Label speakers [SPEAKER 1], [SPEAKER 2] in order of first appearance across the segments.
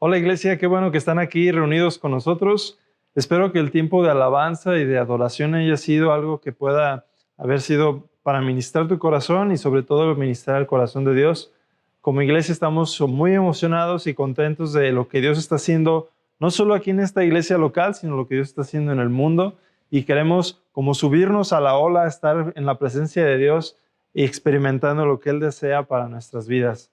[SPEAKER 1] Hola iglesia, qué bueno que están aquí reunidos con nosotros. Espero que el tiempo de alabanza y de adoración haya sido algo que pueda haber sido para ministrar tu corazón y sobre todo ministrar el corazón de Dios. Como iglesia estamos muy emocionados y contentos de lo que Dios está haciendo, no solo aquí en esta iglesia local, sino lo que Dios está haciendo en el mundo. Y queremos como subirnos a la ola, estar en la presencia de Dios y experimentando lo que Él desea para nuestras vidas.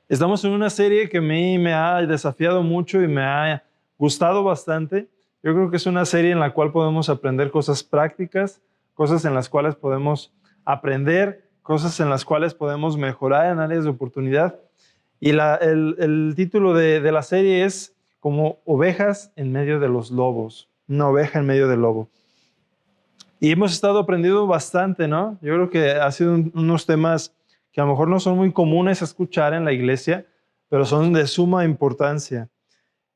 [SPEAKER 1] Estamos en una serie que a mí me ha desafiado mucho y me ha gustado bastante. Yo creo que es una serie en la cual podemos aprender cosas prácticas, cosas en las cuales podemos aprender, cosas en las cuales podemos mejorar en áreas de oportunidad. Y el título de la serie es como ovejas en medio de los lobos, una oveja en medio del lobo. Y hemos estado aprendiendo bastante, ¿no? Yo creo que ha sido unos temas que a lo mejor no son muy comunes a escuchar en la iglesia, pero son de suma importancia.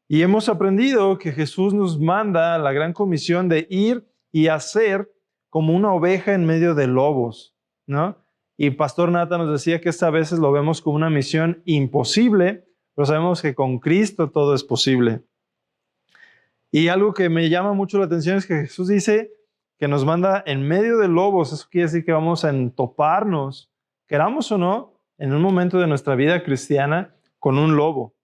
[SPEAKER 1] Y hemos aprendido que Jesús nos manda la gran comisión de ir y hacer como una oveja en medio de lobos, ¿no? Y Pastor Nata nos decía que a veces lo vemos como una misión imposible, pero sabemos que con Cristo todo es posible. Y algo que me llama mucho la atención es que Jesús dice que nos manda en medio de lobos. Eso quiere decir que vamos a entoparnos, queramos o no, en un momento de nuestra vida cristiana con un lobo.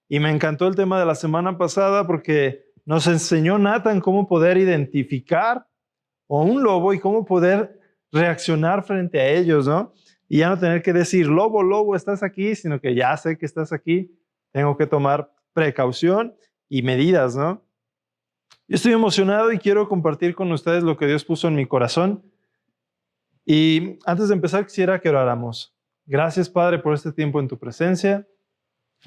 [SPEAKER 1] Y me encantó el tema de la semana pasada porque nos enseñó Nathan cómo poder identificar a un lobo y cómo poder reaccionar frente a ellos, ¿no? Y ya no tener que decir, lobo, lobo, estás aquí, sino que ya sé que estás aquí, tengo que tomar precaución y medidas, ¿no? Yo estoy emocionado y quiero compartir con ustedes lo que Dios puso en mi corazón. Y antes de empezar, quisiera que oráramos. Gracias, Padre, por este tiempo en tu presencia.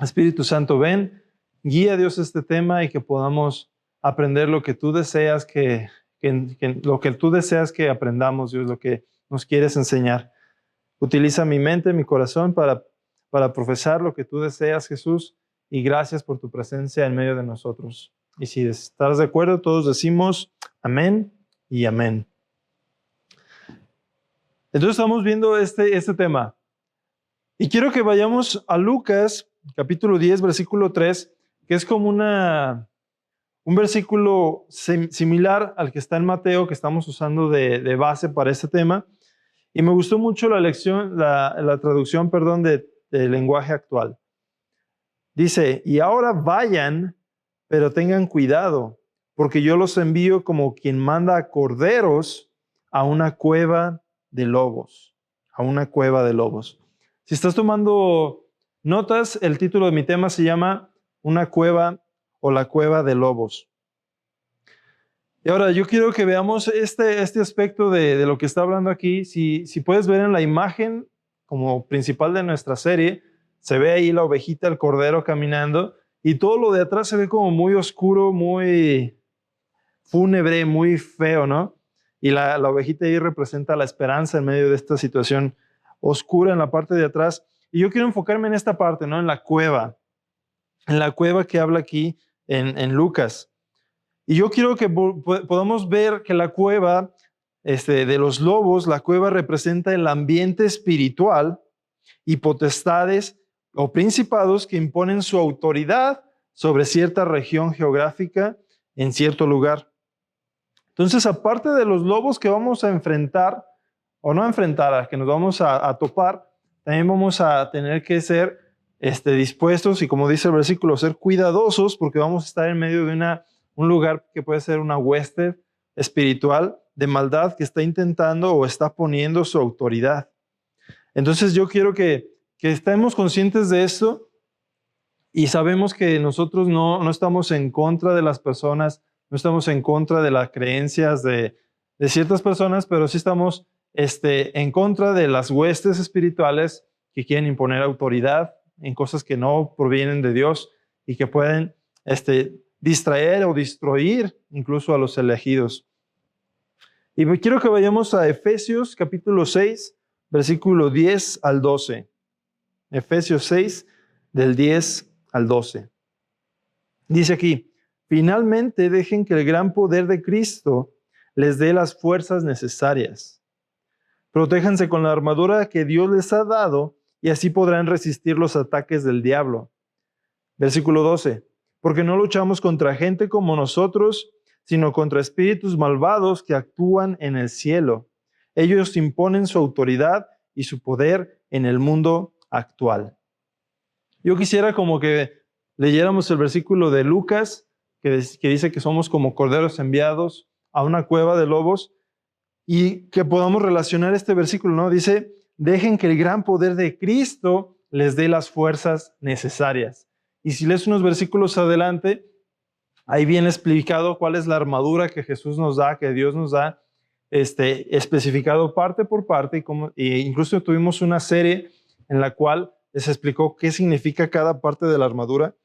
[SPEAKER 1] Espíritu Santo, ven, guía, Dios, este tema y que podamos aprender lo que tú deseas lo que tú deseas que aprendamos, Dios, lo que nos quieres enseñar. Utiliza mi mente, mi corazón para profesar lo que tú deseas, Jesús, y gracias por tu presencia en medio de nosotros. Y si estás de acuerdo, todos decimos amén y amén. Entonces estamos viendo este tema. Y quiero que vayamos a Lucas, capítulo 10, versículo 3, que es como un versículo similar al que está en Mateo, que estamos usando de base para este tema. Y me gustó mucho la traducción, de lenguaje actual. Dice, y ahora vayan, pero tengan cuidado, porque yo los envío como quien manda a corderos a una cueva de lobos, a una cueva de lobos. Si estás tomando notas, el título de mi tema se llama Una cueva o la cueva de lobos. Y ahora yo quiero que veamos este aspecto de lo que está hablando aquí. Si puedes ver en la imagen como principal de nuestra serie, se ve ahí la ovejita, el cordero caminando, y todo lo de atrás se ve como muy oscuro, muy fúnebre, muy feo, ¿no? Y la ovejita ahí representa la esperanza en medio de esta situación oscura en la parte de atrás. Y yo quiero enfocarme en esta parte, ¿no? En la cueva que habla aquí en Lucas. Y yo quiero que podamos ver que la cueva de los lobos, la cueva representa el ambiente espiritual y potestades o principados que imponen su autoridad sobre cierta región geográfica en cierto lugar. Entonces, aparte de los lobos que vamos a enfrentar, o no enfrentar, a que nos vamos a topar, también vamos a tener que ser dispuestos y, como dice el versículo, ser cuidadosos porque vamos a estar en medio de un lugar que puede ser una hueste espiritual de maldad que está intentando o está poniendo su autoridad. Entonces yo quiero que estemos conscientes de esto y sabemos que nosotros no estamos en contra de las personas, no estamos en contra de las creencias de ciertas personas, pero sí estamos en contra de las huestes espirituales que quieren imponer autoridad en cosas que no provienen de Dios y que pueden distraer o destruir incluso a los elegidos. Y quiero que vayamos a Efesios capítulo 6, versículo 10 al 12. Efesios 6, del 10 al 12. Dice aquí, finalmente dejen que el gran poder de Cristo les dé las fuerzas necesarias. Protéjanse con la armadura que Dios les ha dado y así podrán resistir los ataques del diablo. Versículo 12. Porque no luchamos contra gente como nosotros, sino contra espíritus malvados que actúan en el cielo. Ellos imponen su autoridad y su poder en el mundo actual. Yo quisiera como que leyéramos el versículo de Lucas, que dice que somos como corderos enviados a una cueva de lobos, y que podamos relacionar este versículo, ¿no? Dice, dejen que el gran poder de Cristo les dé las fuerzas necesarias. Y si lees unos versículos adelante, ahí viene explicado cuál es la armadura que Jesús nos da, que Dios nos da, especificado parte por parte, y incluso tuvimos una serie en la cual les explicó qué significa cada parte de la armadura.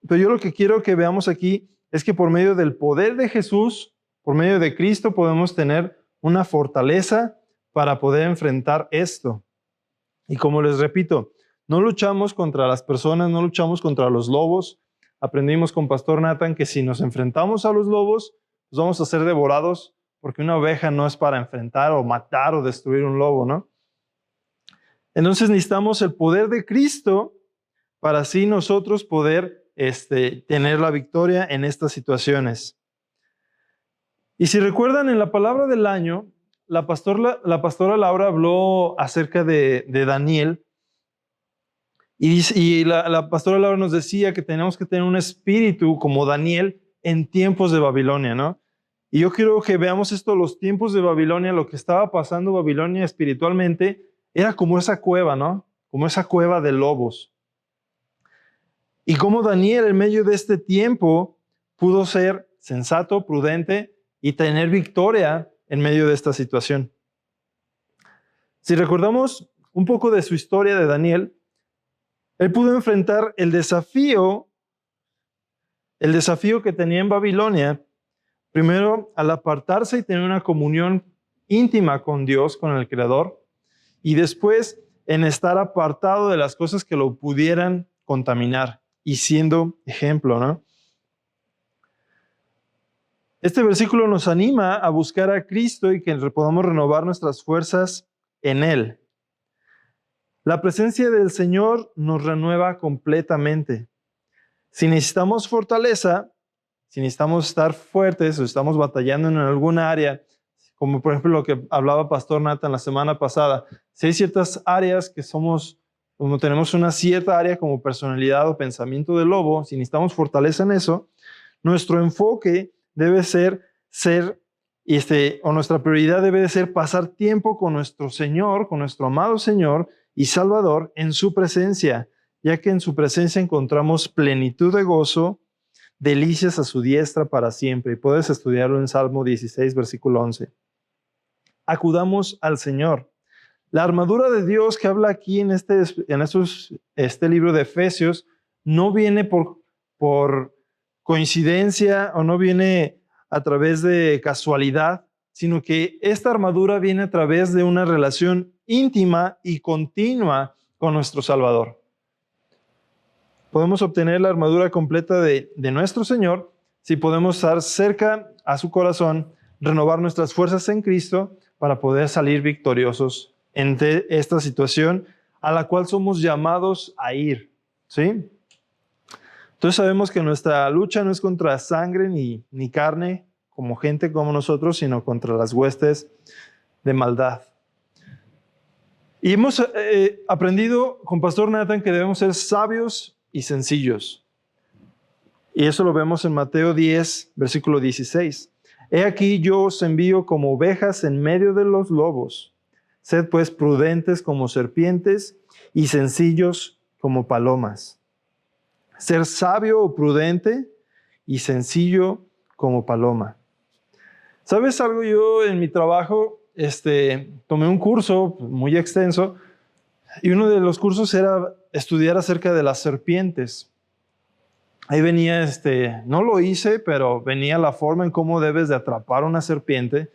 [SPEAKER 1] Pero yo lo que quiero que veamos aquí es que por medio del poder de Jesús, por medio de Cristo, podemos tener una fortaleza para poder enfrentar esto. Y como les repito, no luchamos contra las personas, no luchamos contra los lobos. Aprendimos con Pastor Nathan que si nos enfrentamos a los lobos, pues vamos a ser devorados, porque una oveja no es para enfrentar o matar o destruir un lobo, ¿no? Entonces necesitamos el poder de Cristo para así nosotros poder tener la victoria en estas situaciones. Y si recuerdan, en la palabra del año, la pastora Laura habló acerca de Daniel, y la pastora Laura nos decía que tenemos que tener un espíritu como Daniel en tiempos de Babilonia, ¿no? Y yo quiero que veamos esto, los tiempos de Babilonia, lo que estaba pasando en Babilonia espiritualmente, era como esa cueva, ¿no? Como esa cueva de lobos. Y cómo Daniel en medio de este tiempo pudo ser sensato, prudente y tener victoria en medio de esta situación. Si recordamos un poco de su historia de Daniel, él pudo enfrentar el desafío que tenía en Babilonia, primero al apartarse y tener una comunión íntima con Dios, con el Creador, y después en estar apartado de las cosas que lo pudieran contaminar y siendo ejemplo, ¿no? Este versículo nos anima a buscar a Cristo y que podamos renovar nuestras fuerzas en Él. La presencia del Señor nos renueva completamente. Si necesitamos fortaleza, si necesitamos estar fuertes o estamos batallando en alguna área, como por ejemplo lo que hablaba Pastor Nathan la semana pasada, si hay ciertas áreas que como tenemos una cierta área como personalidad o pensamiento de lobo, si necesitamos fortaleza en eso, nuestro enfoque debe ser o nuestra prioridad debe de ser pasar tiempo con nuestro Señor, con nuestro amado Señor y Salvador en su presencia, ya que en su presencia encontramos plenitud de gozo, delicias a su diestra para siempre. Y puedes estudiarlo en Salmo 16, versículo 11. Acudamos al Señor. La armadura de Dios que habla aquí en este libro de Efesios no viene por coincidencia o no viene a través de casualidad, sino que esta armadura viene a través de una relación íntima y continua con nuestro Salvador. Podemos obtener la armadura completa de nuestro Señor si podemos estar cerca a su corazón, renovar nuestras fuerzas en Cristo para poder salir victoriosos en esta situación a la cual somos llamados a ir, ¿sí? Entonces sabemos que nuestra lucha no es contra sangre ni carne, como gente como nosotros, sino contra las huestes de maldad. Y hemos aprendido con Pastor Nathan que debemos ser sabios y sencillos. Y eso lo vemos en Mateo 10, versículo 16. He aquí yo os envío como ovejas en medio de los lobos. Sed pues prudentes como serpientes y sencillos como palomas. Ser sabio o prudente y sencillo como paloma. ¿Sabes algo? Yo en mi trabajo tomé un curso muy extenso y uno de los cursos era estudiar acerca de las serpientes. Ahí venía, no lo hice, pero venía la forma en cómo debes de atrapar una serpiente,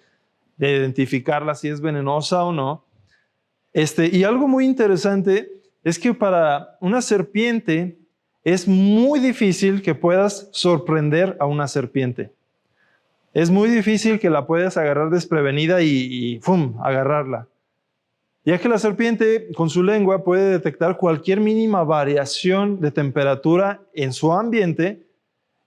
[SPEAKER 1] de identificarla si es venenosa o no. Y algo muy interesante es que para una serpiente es muy difícil que puedas sorprender a una serpiente. Es muy difícil que la puedas agarrar desprevenida y ¡fum!, agarrarla. ya que la serpiente con su lengua puede detectar cualquier mínima variación de temperatura en su ambiente,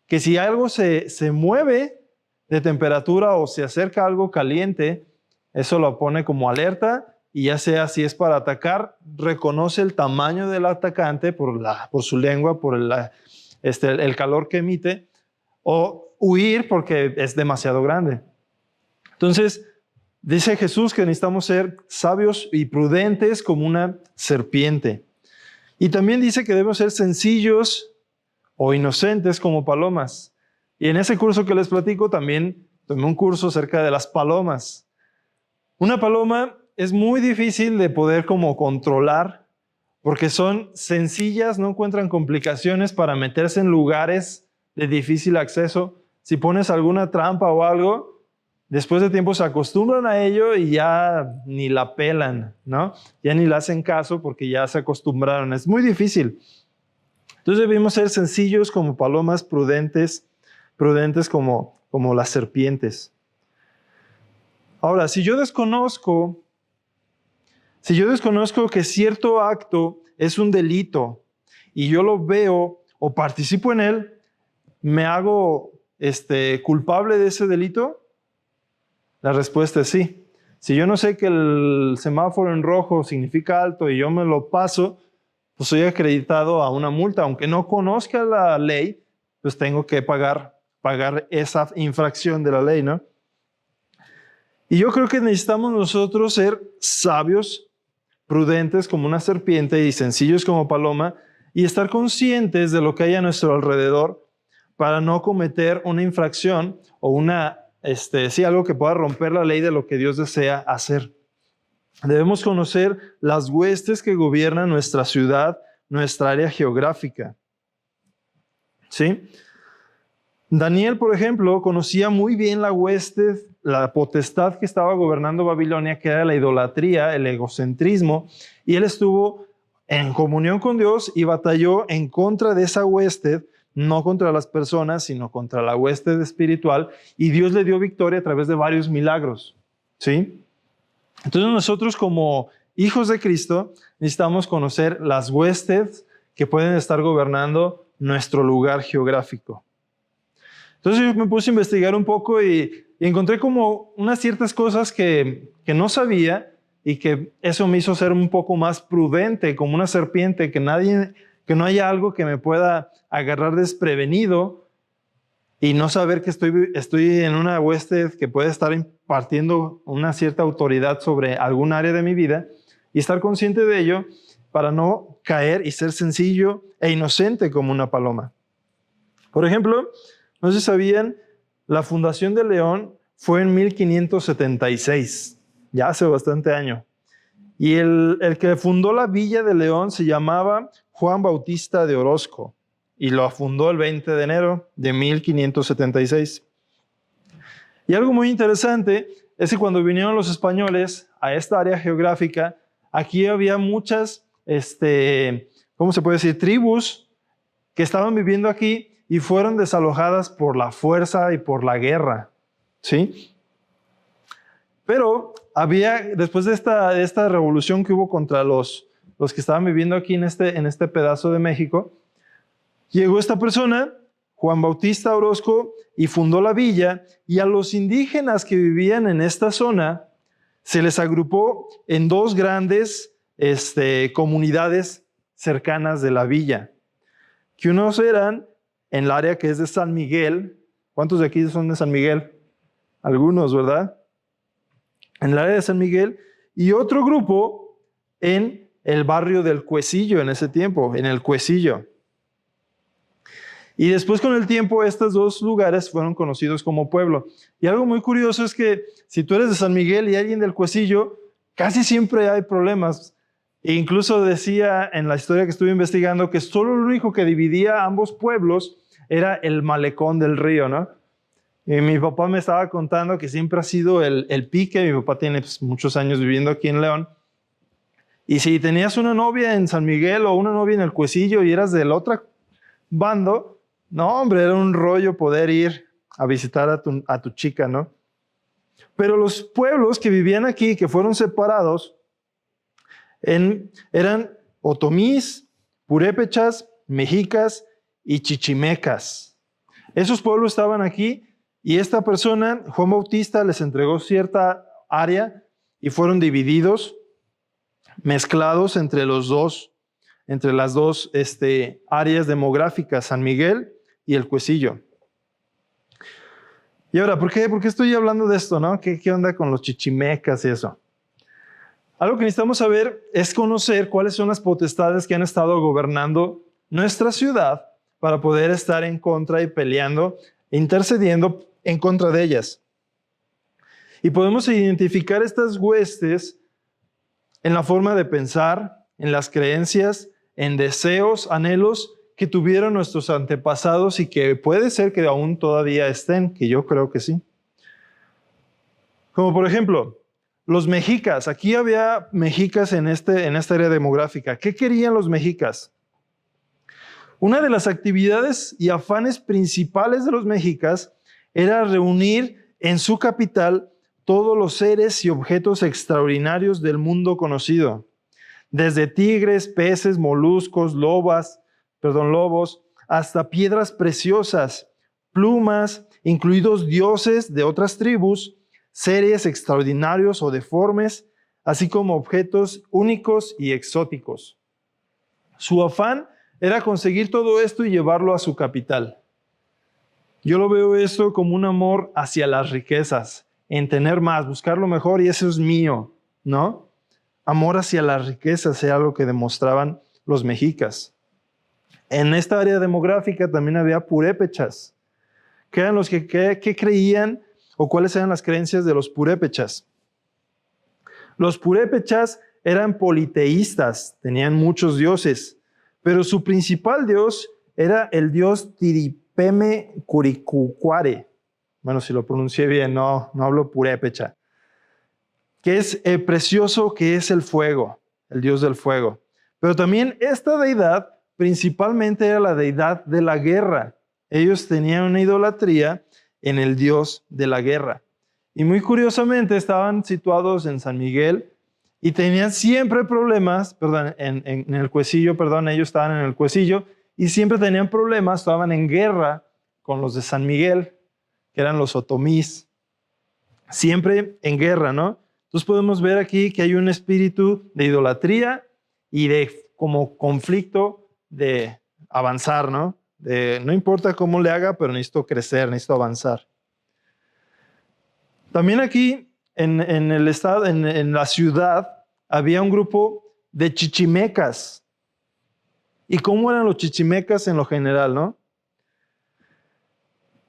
[SPEAKER 1] que si algo se mueve de temperatura o se acerca a algo caliente, eso lo pone como alerta y ya sea si es para atacar, reconoce el tamaño del atacante por su lengua, por el calor que emite, o huir porque es demasiado grande. Entonces, dice Jesús que necesitamos ser sabios y prudentes como una serpiente. Y también dice que debemos ser sencillos o inocentes como palomas. Y en ese curso que les platico también tomé un curso acerca de las palomas. Una paloma es muy difícil de poder como controlar porque son sencillas, no encuentran complicaciones para meterse en lugares de difícil acceso. Si pones alguna trampa o algo, después de tiempo se acostumbran a ello y ya ni la pelan, ¿no? Ya ni la hacen caso porque ya se acostumbraron. Es muy difícil. Entonces debemos ser sencillos como palomas, prudentes como las serpientes. Ahora, si yo desconozco que cierto acto es un delito y yo lo veo o participo en él, ¿me hago culpable de ese delito? La respuesta es sí. Si yo no sé que el semáforo en rojo significa alto y yo me lo paso, pues soy acreditado a una multa. Aunque no conozca la ley, pues tengo que pagar esa infracción de la ley, ¿no? Y yo creo que necesitamos nosotros ser sabios, prudentes como una serpiente y sencillos como paloma y estar conscientes de lo que hay a nuestro alrededor para no cometer una infracción o algo que pueda romper la ley de lo que Dios desea hacer. Debemos conocer las huestes que gobiernan nuestra ciudad, nuestra área geográfica. ¿Sí? Daniel, por ejemplo, conocía muy bien la hueste, la potestad que estaba gobernando Babilonia, que era la idolatría, el egocentrismo, y él estuvo en comunión con Dios y batalló en contra de esa hueste, no contra las personas, sino contra la hueste espiritual, y Dios le dio victoria a través de varios milagros. ¿Sí? Entonces nosotros como hijos de Cristo necesitamos conocer las huestes que pueden estar gobernando nuestro lugar geográfico. Entonces yo me puse a investigar un poco y encontré como unas ciertas cosas que no sabía y que eso me hizo ser un poco más prudente, como una serpiente, que no haya algo que me pueda agarrar desprevenido y no saber que estoy en una hueste que puede estar impartiendo una cierta autoridad sobre algún área de mi vida y estar consciente de ello para no caer y ser sencillo e inocente como una paloma. Por ejemplo, no sé si sabían, la fundación de León fue en 1576, ya hace bastante año. Y el que fundó la villa de León se llamaba Juan Bautista de Orozco y lo fundó el 20 de enero de 1576. Y algo muy interesante es que cuando vinieron los españoles a esta área geográfica, aquí había muchas, ¿cómo se puede decir? Tribus que estaban viviendo aquí y fueron desalojadas por la fuerza y por la guerra, ¿sí? Pero después de esta revolución que hubo contra los que estaban viviendo aquí en este pedazo de México, llegó esta persona, Juan Bautista Orozco, y fundó la villa, y a los indígenas que vivían en esta zona se les agrupó en dos grandes comunidades cercanas de la villa, que unos eran en el área que es de San Miguel. ¿Cuántos de aquí son de San Miguel? Algunos, ¿verdad? En el área de San Miguel, y otro grupo en el barrio del Cuecillo en ese tiempo, en el Cuecillo. Y después con el tiempo estos dos lugares fueron conocidos como pueblo. Y algo muy curioso es que si tú eres de San Miguel y alguien del Cuecillo, casi siempre hay problemas. E incluso decía en la historia que estuve investigando que solo lo único que dividía ambos pueblos era el malecón del río, ¿no? Y mi papá me estaba contando que siempre ha sido el pique. Mi papá tiene muchos años viviendo aquí en León. Y si tenías una novia en San Miguel o una novia en el Cuecillo y eras del otro bando, no, hombre, era un rollo poder ir a visitar a tu chica, ¿no? Pero los pueblos que vivían aquí, que fueron separados, Eran otomís, purépechas, mexicas y chichimecas. Esos pueblos estaban aquí y esta persona, Juan Bautista, les entregó cierta área y fueron divididos, mezclados entre las dos áreas demográficas, San Miguel y el Cuecillo. Y ahora, ¿por qué estoy hablando de esto, no? ¿Qué onda con los chichimecas y eso? Algo que necesitamos saber es conocer cuáles son las potestades que han estado gobernando nuestra ciudad para poder estar en contra y peleando, intercediendo en contra de ellas. Y podemos identificar estas huestes en la forma de pensar, en las creencias, en deseos, anhelos que tuvieron nuestros antepasados y que puede ser que aún todavía estén, que yo creo que sí. Como por ejemplo, los mexicas. Aquí había mexicas en esta área demográfica. ¿Qué querían los mexicas? Una de las actividades y afanes principales de los mexicas era reunir en su capital todos los seres y objetos extraordinarios del mundo conocido. Desde tigres, peces, moluscos, lobos, hasta piedras preciosas, plumas, incluidos dioses de otras tribus, seres extraordinarios o deformes, así como objetos únicos y exóticos. Su afán era conseguir todo esto y llevarlo a su capital. Yo lo veo esto como un amor hacia las riquezas, en tener más, buscar lo mejor y eso es mío, ¿no? Amor hacia las riquezas era lo que demostraban los mexicas. En esta área demográfica también había purépechas, que eran los que creían o cuáles eran las creencias de los purépechas. Los purépechas eran politeístas, tenían muchos dioses, pero su principal dios era el dios Tiripeme Curicucuare. Bueno, si lo pronuncié bien, no hablo purépecha. Que es el precioso, que es el fuego, el dios del fuego. Pero también esta deidad principalmente era la deidad de la guerra. Ellos tenían una idolatría en el dios de la guerra. Y muy curiosamente estaban situados en San Miguel y tenían siempre problemas, en el Cuecillo, ellos estaban en el Cuecillo y siempre tenían problemas, estaban en guerra con los de San Miguel, que eran los otomís. Siempre en guerra, ¿no? Entonces podemos ver aquí que hay un espíritu de idolatría y de como conflicto de avanzar, ¿no? No importa cómo le haga, pero necesito crecer, necesito avanzar. También aquí en el estado, en la ciudad, había un grupo de chichimecas. ¿Y cómo eran los chichimecas en lo general, no?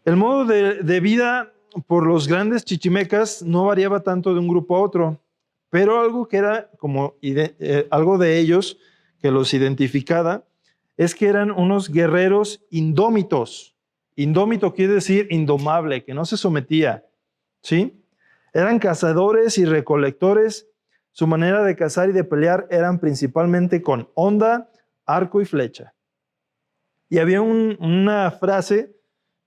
[SPEAKER 1] El modo de vida por los grandes chichimecas no variaba tanto de un grupo a otro, pero algo que era como algo de ellos que los identificaba es que eran unos guerreros indómitos. Indómito quiere decir indomable, que no se sometía, ¿sí? Eran cazadores y recolectores. Su manera de cazar y de pelear eran principalmente con honda, arco y flecha. Y había una frase,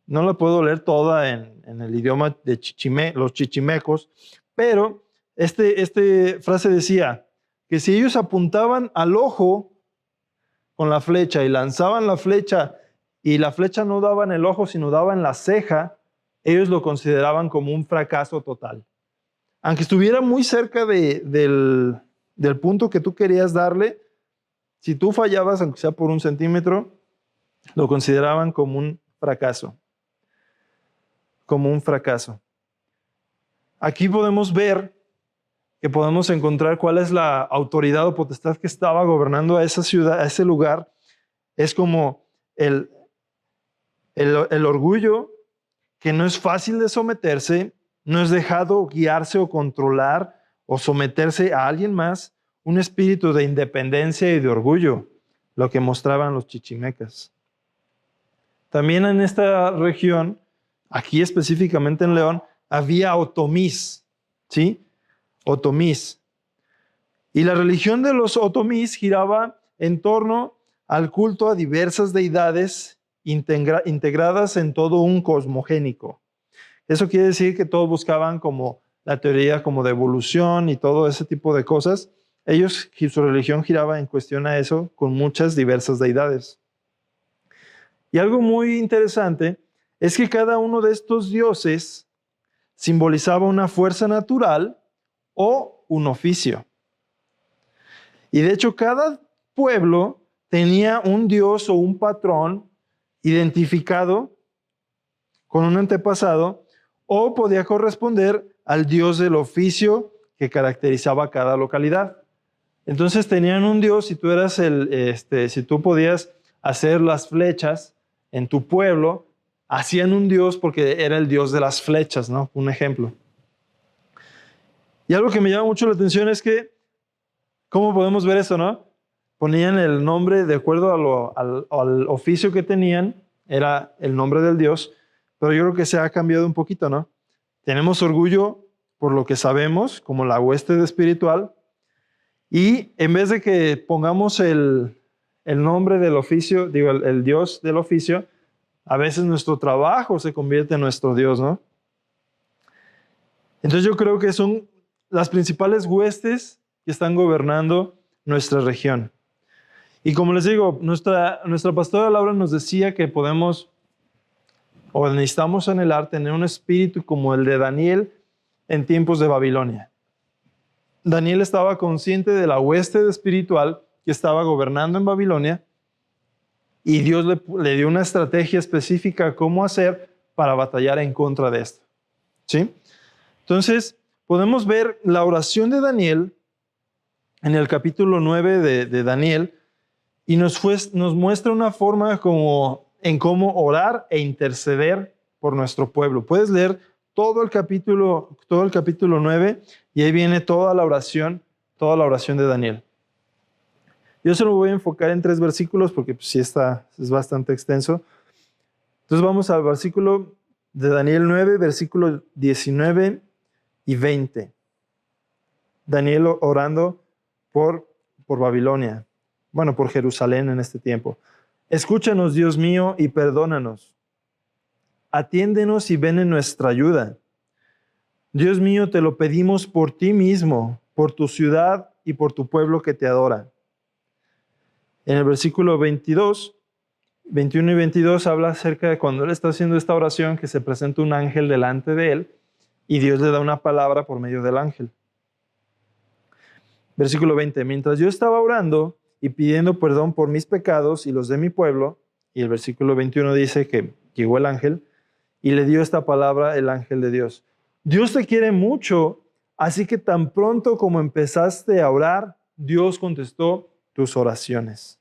[SPEAKER 1] no la puedo leer toda en el idioma de los chichimecos, pero esta frase decía que si ellos apuntaban al ojo con la flecha y lanzaban la flecha y la flecha no daba en el ojo sino daba en la ceja, ellos lo consideraban como un fracaso total. Aunque estuviera muy cerca del punto que tú querías darle, si tú fallabas, aunque sea por 1 centímetro, lo consideraban como un fracaso. Como un fracaso. Aquí podemos ver que podemos encontrar cuál es la autoridad o potestad que estaba gobernando a esa ciudad, a ese lugar. Es como el orgullo, que no es fácil de someterse, no es dejado guiarse o controlar o someterse a alguien más, un espíritu de independencia y de orgullo, lo que mostraban los chichimecas. También en esta región, aquí específicamente en León, había otomís, ¿sí? Otomís. Y la religión de los otomís giraba en torno al culto a diversas deidades integradas en todo un cosmogénico. Eso quiere decir que todos buscaban como la teoría como de evolución y todo ese tipo de cosas. su religión giraba en cuestión a eso, con muchas diversas deidades. Y algo muy interesante es que cada uno de estos dioses simbolizaba una fuerza natural o un oficio. Y de hecho, cada pueblo tenía un dios o un patrón identificado con un antepasado o podía corresponder al dios del oficio que caracterizaba cada localidad. Entonces tenían un dios, si tú eras si tú podías hacer las flechas en tu pueblo, hacían un dios porque era el dios de las flechas, ¿no? Un ejemplo. Y algo que me llama mucho la atención es que, ¿cómo podemos ver eso, no? Ponían el nombre de acuerdo al oficio que tenían, era el nombre del dios, pero yo creo que se ha cambiado un poquito, ¿no? Tenemos orgullo por lo que sabemos, como la hueste espiritual, y en vez de que pongamos el nombre del oficio, digo, el dios del oficio, a veces nuestro trabajo se convierte en nuestro dios, ¿no? Entonces yo creo que son las principales huestes que están gobernando nuestra región. Y como les digo, nuestra pastora Laura nos decía que podemos o necesitamos anhelar tener un espíritu como el de Daniel en tiempos de Babilonia. Daniel estaba consciente de la hueste espiritual que estaba gobernando en Babilonia y Dios le dio una estrategia específica cómo hacer para batallar en contra de esto. ¿Sí? Entonces, podemos ver la oración de Daniel en el capítulo 9 de Daniel y nos muestra una forma en cómo orar e interceder por nuestro pueblo. Puedes leer todo el capítulo 9 y ahí viene toda la oración de Daniel. Yo solo voy a enfocar en 3 versículos porque pues, sí es bastante extenso. Entonces vamos al versículo de Daniel 9, versículos 19 y 20. Daniel orando por Babilonia. Bueno, por Jerusalén en este tiempo. Escúchanos, Dios mío, y perdónanos. Atiéndenos y ven en nuestra ayuda. Dios mío, te lo pedimos por ti mismo, por tu ciudad y por tu pueblo que te adora. En el versículo 22, 21 y 22 habla acerca de cuando él está haciendo esta oración, que se presenta un ángel delante de él y Dios le da una palabra por medio del ángel. Versículo 20, mientras yo estaba orando y pidiendo perdón por mis pecados y los de mi pueblo, y el versículo 21 dice que llegó el ángel y le dio esta palabra el ángel de Dios. Dios te quiere mucho, así que tan pronto como empezaste a orar, Dios contestó tus oraciones.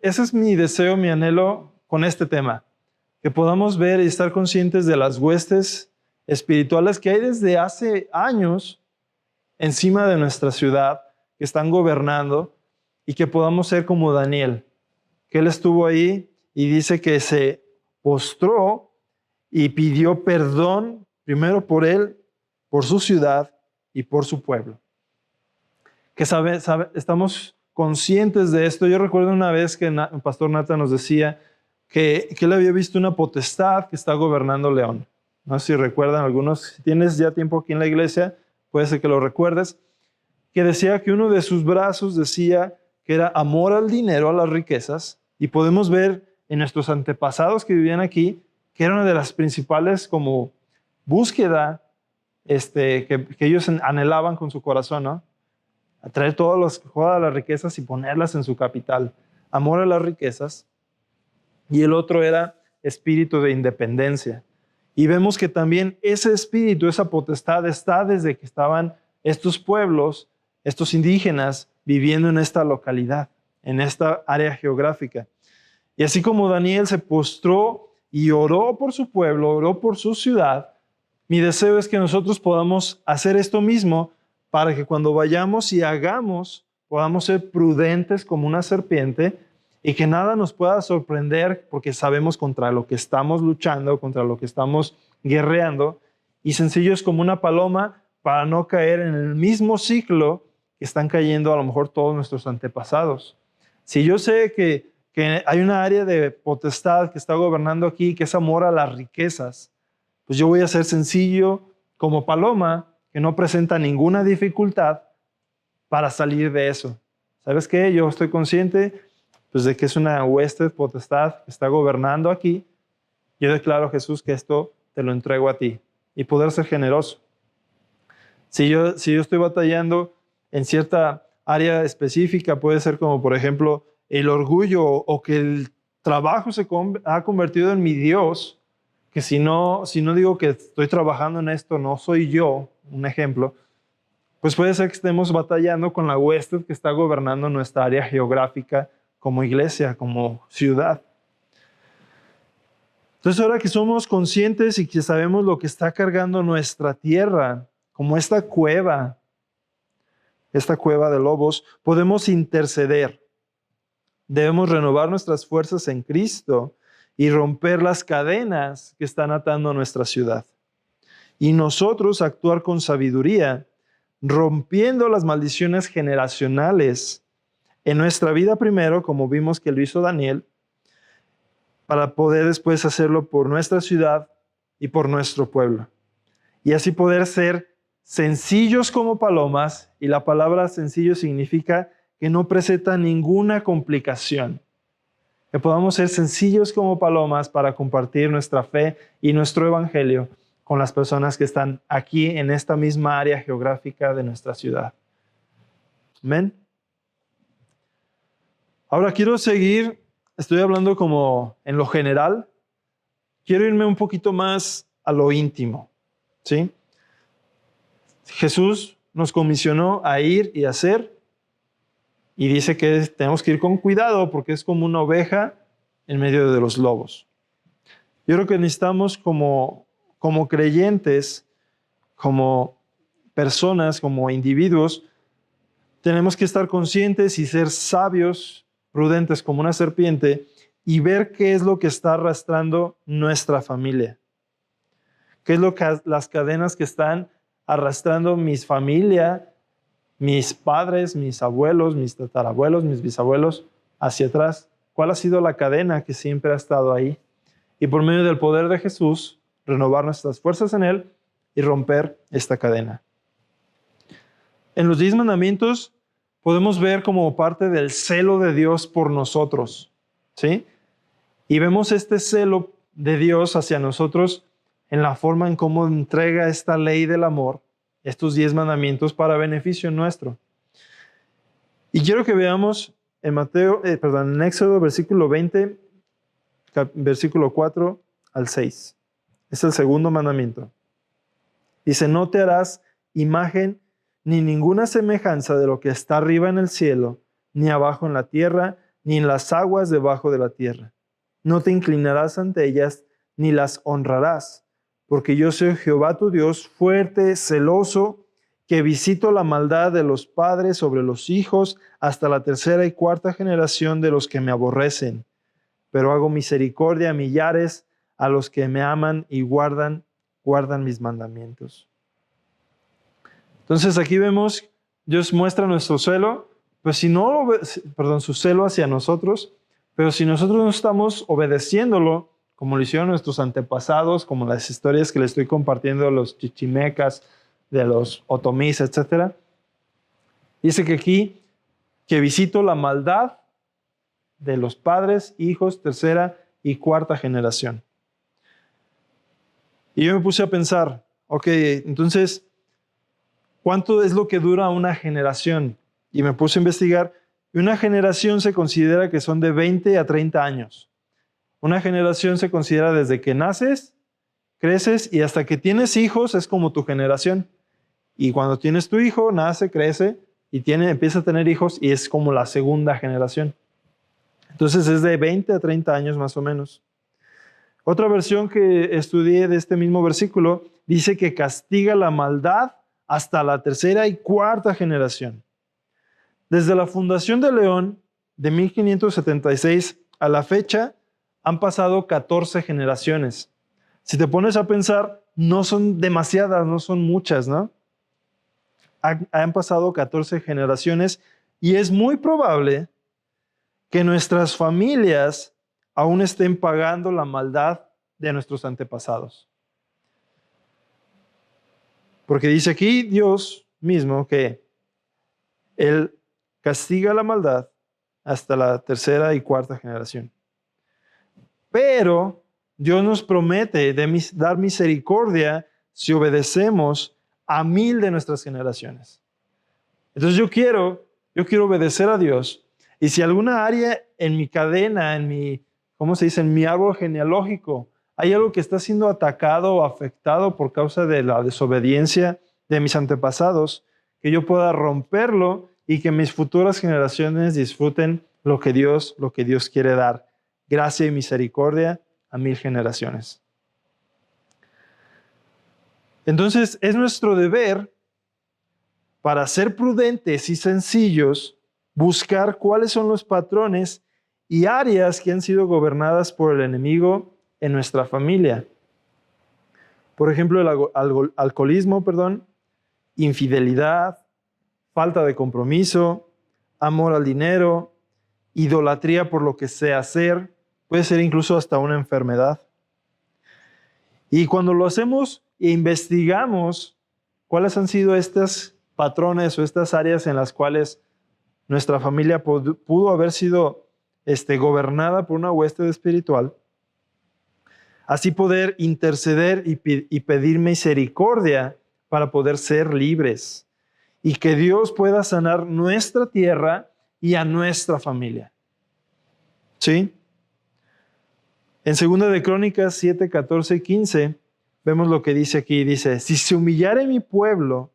[SPEAKER 1] Ese es mi deseo, mi anhelo con este tema, que podamos ver y estar conscientes de las huestes espirituales que hay desde hace años encima de nuestra ciudad, que están gobernando, y que podamos ser como Daniel, que él estuvo ahí y dice que se postró y pidió perdón primero por él, por su ciudad y por su pueblo. Que estamos conscientes de esto. Yo recuerdo una vez que el pastor Nata nos decía que él había visto una potestad que está gobernando León. No sé si recuerdan algunos, si tienes ya tiempo aquí en la iglesia, puede ser que lo recuerdes, que decía que uno de sus brazos decía que era amor al dinero, a las riquezas, y podemos ver en nuestros antepasados que vivían aquí, que era una de las principales como búsqueda que ellos anhelaban con su corazón, ¿no? Atraer todas las riquezas y ponerlas en su capital. Amor a las riquezas. Y el otro era espíritu de independencia. Y vemos que también ese espíritu, esa potestad está desde que estaban estos pueblos, estos indígenas, viviendo en esta localidad, en esta área geográfica. Y así como Daniel se postró y oró por su pueblo, oró por su ciudad, mi deseo es que nosotros podamos hacer esto mismo para que cuando vayamos y hagamos, podamos ser prudentes como una serpiente y que nada nos pueda sorprender porque sabemos contra lo que estamos luchando, contra lo que estamos guerreando, y sencillos como una paloma para no caer en el mismo ciclo que están cayendo a lo mejor todos nuestros antepasados. Si yo sé que hay una área de potestad que está gobernando aquí, que es amor a las riquezas, pues yo voy a ser sencillo como paloma, que no presenta ninguna dificultad, para salir de eso. ¿Sabes qué? Yo estoy consciente pues, de que es una hueste potestad que está gobernando aquí. Yo declaro, Jesús, que esto te lo entrego a ti y poder ser generoso. Si yo estoy batallando en cierta área específica, puede ser como, por ejemplo, el orgullo o que el trabajo ha convertido en mi Dios, que si no digo que estoy trabajando en esto, no soy yo, un ejemplo, pues puede ser que estemos batallando con la hueste que está gobernando nuestra área geográfica como iglesia, como ciudad. Entonces, ahora que somos conscientes y que sabemos lo que está cargando nuestra tierra, como esta cueva de lobos, podemos interceder. Debemos renovar nuestras fuerzas en Cristo y romper las cadenas que están atando a nuestra ciudad. Y nosotros actuar con sabiduría, rompiendo las maldiciones generacionales en nuestra vida primero, como vimos que lo hizo Daniel, para poder después hacerlo por nuestra ciudad y por nuestro pueblo. Y así poder ser sencillos como palomas, y la palabra sencillo significa que no presenta ninguna complicación. Que podamos ser sencillos como palomas para compartir nuestra fe y nuestro evangelio con las personas que están aquí en esta misma área geográfica de nuestra ciudad. Amén. Ahora quiero seguir, estoy hablando como en lo general, quiero irme un poquito más a lo íntimo, ¿sí? Jesús nos comisionó a ir y hacer, y dice que tenemos que ir con cuidado porque es como una oveja en medio de los lobos. Yo creo que necesitamos como creyentes, como personas, como individuos, tenemos que estar conscientes y ser sabios, prudentes como una serpiente, y ver qué es lo que está arrastrando nuestra familia. ¿Qué es las cadenas que están arrastrando mi familia, mis padres, mis abuelos, mis tatarabuelos, mis bisabuelos hacia atrás? ¿Cuál ha sido la cadena que siempre ha estado ahí? Y por medio del poder de Jesús, renovar nuestras fuerzas en Él y romper esta cadena. En los 10 mandamientos podemos ver como parte del celo de Dios por nosotros, ¿sí? Y vemos este celo de Dios hacia nosotros en la forma en cómo entrega esta ley del amor, estos 10 mandamientos para beneficio nuestro. Y quiero que veamos en Éxodo versículo 20, versículo 4 al 6. Es el segundo mandamiento. Dice, no te harás imagen ni ninguna semejanza de lo que está arriba en el cielo, ni abajo en la tierra, ni en las aguas debajo de la tierra. No te inclinarás ante ellas, ni las honrarás, porque yo soy Jehová tu Dios, fuerte, celoso, que visito la maldad de los padres sobre los hijos hasta la tercera y cuarta generación de los que me aborrecen. Pero hago misericordia a millares, a los que me aman y guardan mis mandamientos. Entonces aquí vemos, Dios muestra nuestro celo, pues su celo hacia nosotros, pero si nosotros no estamos obedeciéndolo, como lo hicieron nuestros antepasados, como las historias que les estoy compartiendo de los chichimecas, de los otomís, etc. Dice que aquí, que visito la maldad de los padres, hijos, tercera y cuarta generación. Y yo me puse a pensar, ok, entonces, ¿cuánto es lo que dura una generación? Y me puse a investigar, y una generación se considera que son de 20 a 30 años. Una generación se considera desde que naces, creces y hasta que tienes hijos es como tu generación. Y cuando tienes tu hijo, nace, crece y empieza a tener hijos y es como la segunda generación. Entonces es de 20 a 30 años más o menos. Otra versión que estudié de este mismo versículo dice que castiga la maldad hasta la tercera y cuarta generación. Desde la fundación de León, de 1576 a la fecha, han pasado 14 generaciones. Si te pones a pensar, no son demasiadas, no son muchas, ¿no? Han pasado 14 generaciones y es muy probable que nuestras familias aún estén pagando la maldad de nuestros antepasados. Porque dice aquí Dios mismo que Él castiga la maldad hasta la tercera y cuarta generación. Pero Dios nos promete dar misericordia si obedecemos a 1000 de nuestras generaciones. Entonces yo quiero obedecer a Dios. Y si alguna área en mi cadena, en mi árbol genealógico, hay algo que está siendo atacado o afectado por causa de la desobediencia de mis antepasados, que yo pueda romperlo y que mis futuras generaciones disfruten lo que Dios quiere dar. Gracia y misericordia a 1000 generaciones. Entonces es nuestro deber, para ser prudentes y sencillos, buscar cuáles son los patrones y áreas que han sido gobernadas por el enemigo en nuestra familia. Por ejemplo, el alcoholismo, infidelidad, falta de compromiso, amor al dinero, idolatría por lo que sé hacer, puede ser incluso hasta una enfermedad. Y cuando lo hacemos e investigamos cuáles han sido estos patrones o estas áreas en las cuales nuestra familia pudo haber sido gobernada por una hueste espiritual, así poder interceder y pedir misericordia para poder ser libres y que Dios pueda sanar nuestra tierra y a nuestra familia. ¿Sí? En 2 de Crónicas 7, 14 y 15 vemos lo que dice aquí. Dice, si se humillare mi pueblo,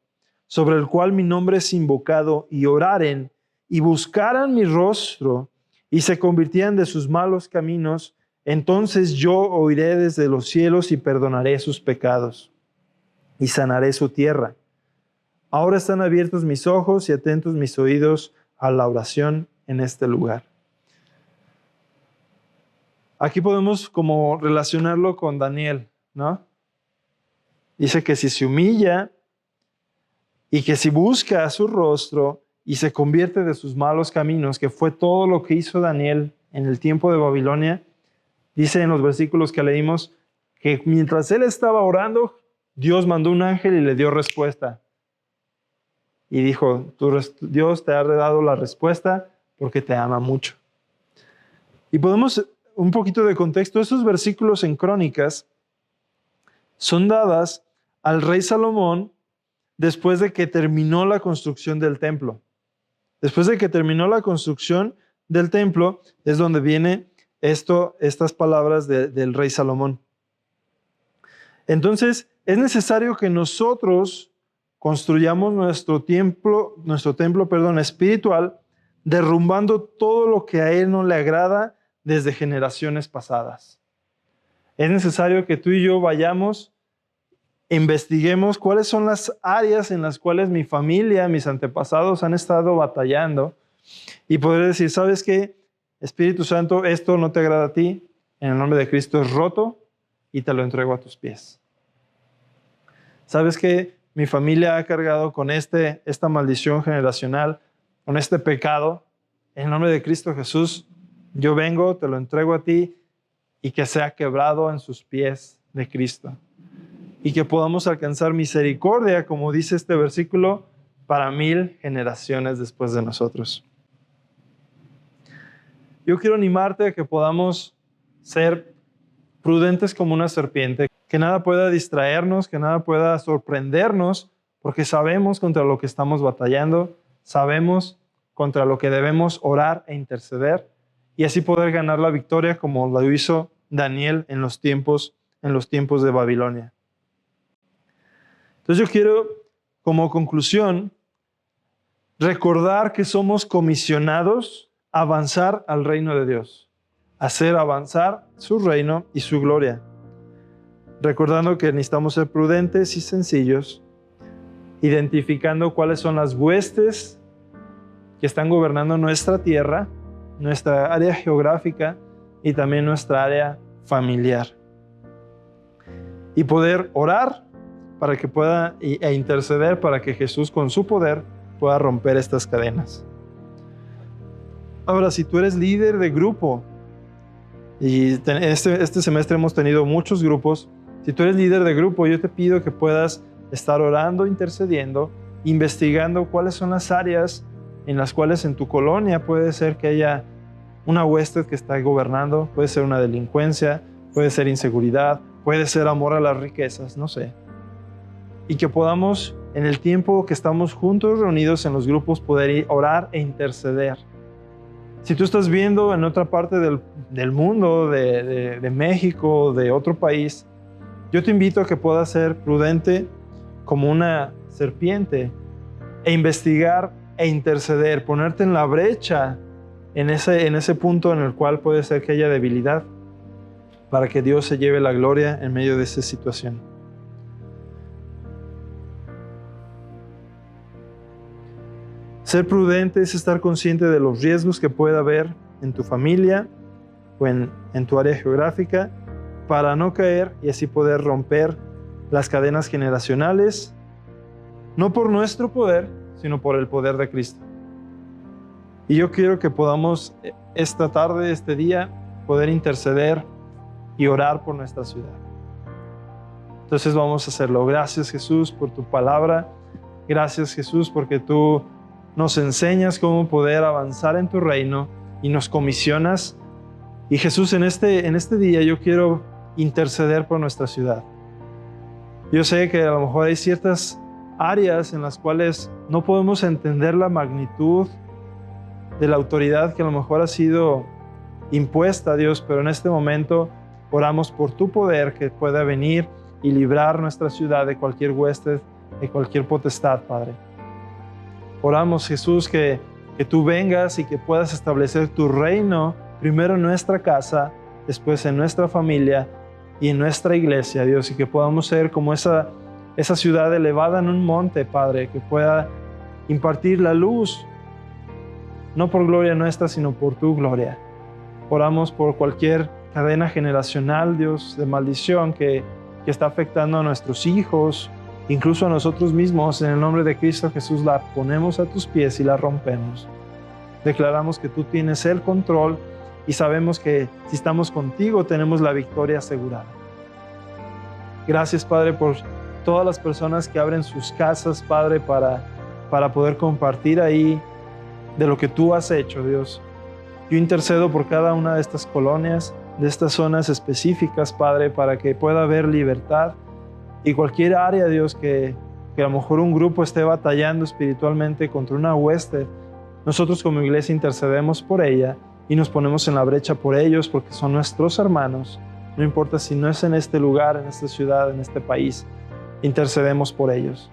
[SPEAKER 1] sobre el cual mi nombre es invocado, y oraren y buscaran mi rostro y se convirtieran de sus malos caminos, entonces yo oiré desde los cielos y perdonaré sus pecados y sanaré su tierra. Ahora están abiertos mis ojos y atentos mis oídos a la oración en este lugar. Aquí podemos como relacionarlo con Daniel, ¿no? Dice que si se humilla y que si busca su rostro y se convierte de sus malos caminos, que fue todo lo que hizo Daniel en el tiempo de Babilonia, dice en los versículos que leímos que mientras él estaba orando, Dios mandó un ángel y le dio respuesta. Y dijo, Dios te ha dado la respuesta porque te ama mucho. Y podemos, un poquito de contexto, estos versículos en Crónicas son dadas al rey Salomón después de que terminó la construcción del templo. Después de que terminó la construcción del templo es donde viene estas palabras del rey Salomón. Entonces, es necesario que nosotros construyamos nuestro templo espiritual, derrumbando todo lo que a Él no le agrada desde generaciones pasadas. Es necesario que tú y yo vayamos, investiguemos cuáles son las áreas en las cuales mi familia, mis antepasados han estado batallando y poder decir, ¿sabes qué? Espíritu Santo, esto no te agrada a ti, en el nombre de Cristo es roto y te lo entrego a tus pies. ¿Sabes qué? Mi familia ha cargado con esta maldición generacional, con este pecado. En el nombre de Cristo Jesús, yo vengo, te lo entrego a ti y que sea quebrado en sus pies de Cristo. Y que podamos alcanzar misericordia, como dice este versículo, para 1000 generaciones después de nosotros. Yo quiero animarte a que podamos ser prudentes como una serpiente, que nada pueda distraernos, que nada pueda sorprendernos, porque sabemos contra lo que estamos batallando, sabemos contra lo que debemos orar e interceder, y así poder ganar la victoria como lo hizo Daniel en los tiempos de Babilonia. Entonces yo quiero, como conclusión, recordar que somos comisionados a avanzar al reino de Dios, hacer avanzar su reino y su gloria. Recordando que necesitamos ser prudentes y sencillos, identificando cuáles son las huestes que están gobernando nuestra tierra, nuestra área geográfica y también nuestra área familiar. Y poder orar para que pueda e interceder para que Jesús con su poder pueda romper estas cadenas. Ahora, si tú eres líder de grupo, y este semestre hemos tenido muchos grupos, si tú eres líder de grupo, yo te pido que puedas estar orando, intercediendo, investigando cuáles son las áreas en las cuales en tu colonia puede ser que haya una hueste que está gobernando, puede ser una delincuencia, puede ser inseguridad, puede ser amor a las riquezas, no sé. Y que podamos, en el tiempo que estamos juntos, reunidos en los grupos, poder orar e interceder. Si tú estás viendo en otra parte del mundo, de México, de otro país, yo te invito a que puedas ser prudente como una serpiente e investigar e interceder, ponerte en la brecha en ese punto en el cual puede ser que haya debilidad, para que Dios se lleve la gloria en medio de esa situación. Ser prudente es estar consciente de los riesgos que pueda haber en tu familia o en tu área geográfica, para no caer y así poder romper las cadenas generacionales, no por nuestro poder, sino por el poder de Cristo. Y yo quiero que podamos esta tarde, este día, poder interceder y orar por nuestra ciudad. Entonces vamos a hacerlo. Gracias, Jesús, por tu palabra. Gracias, Jesús, porque tú nos enseñas cómo poder avanzar en tu reino y nos comisionas. Y Jesús, en este día yo quiero interceder por nuestra ciudad. Yo sé que a lo mejor hay ciertas áreas en las cuales no podemos entender la magnitud de la autoridad que a lo mejor ha sido impuesta, Dios, pero en este momento oramos por tu poder que pueda venir y librar nuestra ciudad de cualquier hueste, de cualquier potestad, Padre. Oramos, Jesús, que tú vengas y que puedas establecer tu reino, primero en nuestra casa, después en nuestra familia y en nuestra iglesia, Dios, y que podamos ser como esa ciudad elevada en un monte, Padre, que pueda impartir la luz, no por gloria nuestra, sino por tu gloria. Oramos por cualquier cadena generacional, Dios, de maldición que está afectando a nuestros hijos, incluso a nosotros mismos. En el nombre de Cristo Jesús la ponemos a tus pies y la rompemos. Declaramos que tú tienes el control y sabemos que si estamos contigo tenemos la victoria asegurada. Gracias, Padre, por todas las personas que abren sus casas, Padre, para poder compartir ahí de lo que tú has hecho, Dios. Yo intercedo por cada una de estas colonias, de estas zonas específicas, Padre, para que pueda haber libertad. Y cualquier área, Dios, que a lo mejor un grupo esté batallando espiritualmente contra una hueste, nosotros como iglesia intercedemos por ella y nos ponemos en la brecha por ellos, porque son nuestros hermanos. No importa si no es en este lugar, en esta ciudad, en este país, intercedemos por ellos.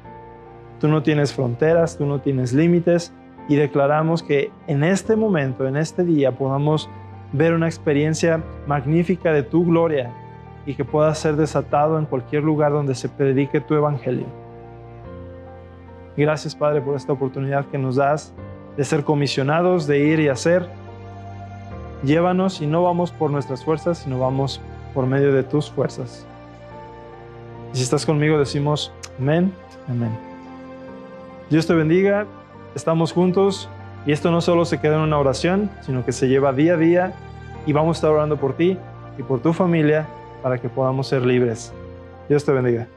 [SPEAKER 1] Tú no tienes fronteras, tú no tienes límites, y declaramos que en este momento, en este día, podamos ver una experiencia magnífica de tu gloria y que pueda ser desatado en cualquier lugar donde se predique tu evangelio. Gracias, Padre, por esta oportunidad que nos das de ser comisionados, de ir y hacer. Llévanos y no vamos por nuestras fuerzas, sino vamos por medio de tus fuerzas. Y si estás conmigo, decimos amén, amén. Dios te bendiga. Estamos juntos y esto no solo se queda en una oración, sino que se lleva día a día y vamos a estar orando por ti y por tu familia para que podamos ser libres. Dios te bendiga.